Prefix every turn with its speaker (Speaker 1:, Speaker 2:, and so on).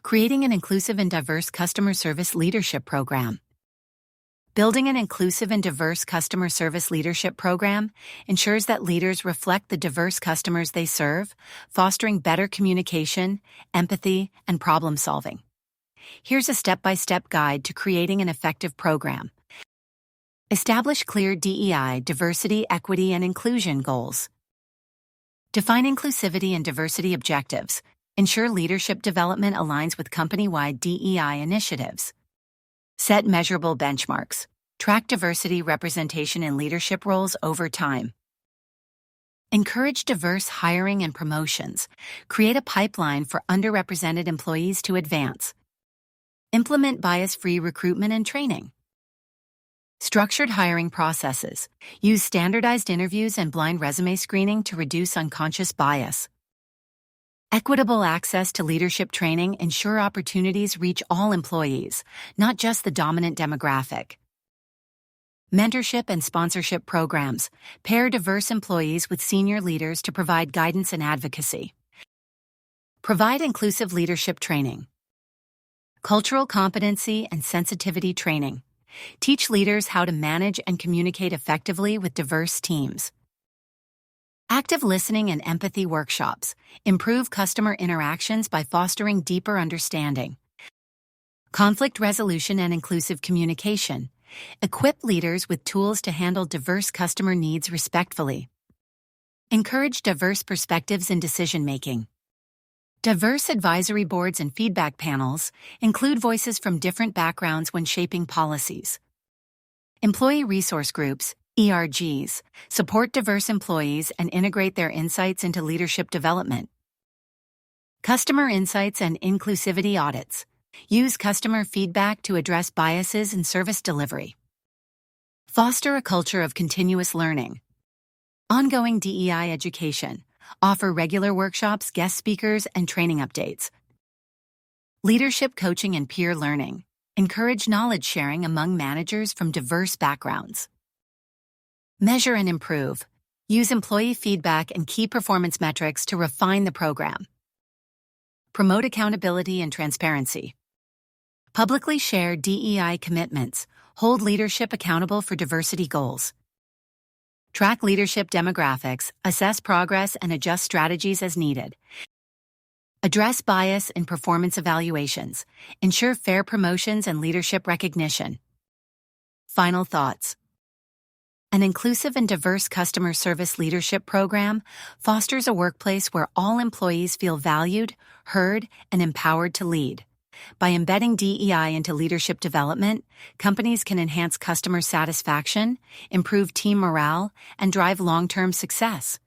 Speaker 1: Creating an inclusive and diverse customer service leadership program. Building an inclusive and diverse customer service leadership program ensures that leaders reflect the diverse customers they serve, fostering better communication, empathy, and problem solving. Here's a step-by-step guide to creating an effective program. Establish clear DEI, diversity, equity, and inclusion goals. Define inclusivity and diversity objectives. Ensure leadership development aligns with company-wide DEI initiatives. Set measurable benchmarks. Track diversity representation in leadership roles over time. Encourage diverse hiring and promotions. Create a pipeline for underrepresented employees to advance. Implement bias-free recruitment and training. Structured hiring processes. Use standardized interviews and blind resume screening to reduce unconscious bias. Equitable access to leadership training ensure opportunities reach all employees, not just the dominant demographic. Mentorship and sponsorship programs. Pair diverse employees with senior leaders to provide guidance and advocacy. Provide inclusive leadership training. Cultural competency and sensitivity training. Teach leaders how to manage and communicate effectively with diverse teams. Active listening and empathy workshops. Improve customer interactions by fostering deeper understanding. Conflict resolution and inclusive communication. Equip leaders with tools to handle diverse customer needs respectfully. Encourage diverse perspectives in decision-making. Diverse advisory boards and feedback panels include voices from different backgrounds when shaping policies. Employee resource groups, ERGs, support diverse employees and integrate their insights into leadership development. Customer insights and inclusivity audits. Use customer feedback to address biases in service delivery. Foster a culture of continuous learning. Ongoing DEI education. Offer regular workshops, guest speakers, and training updates. Leadership coaching and peer learning. Encourage knowledge sharing among managers from diverse backgrounds. Measure and improve. Use employee feedback and key performance metrics to refine the program. Promote accountability and transparency. Publicly share DEI commitments. Hold leadership accountable for diversity goals. Track leadership demographics, assess progress, and adjust strategies as needed. Address bias in performance evaluations. Ensure fair promotions and leadership recognition. Final thoughts. An inclusive and diverse customer service leadership program fosters a workplace where all employees feel valued, heard, and empowered to lead. By embedding DEI into leadership development, companies can enhance customer satisfaction, improve team morale, and drive long-term success.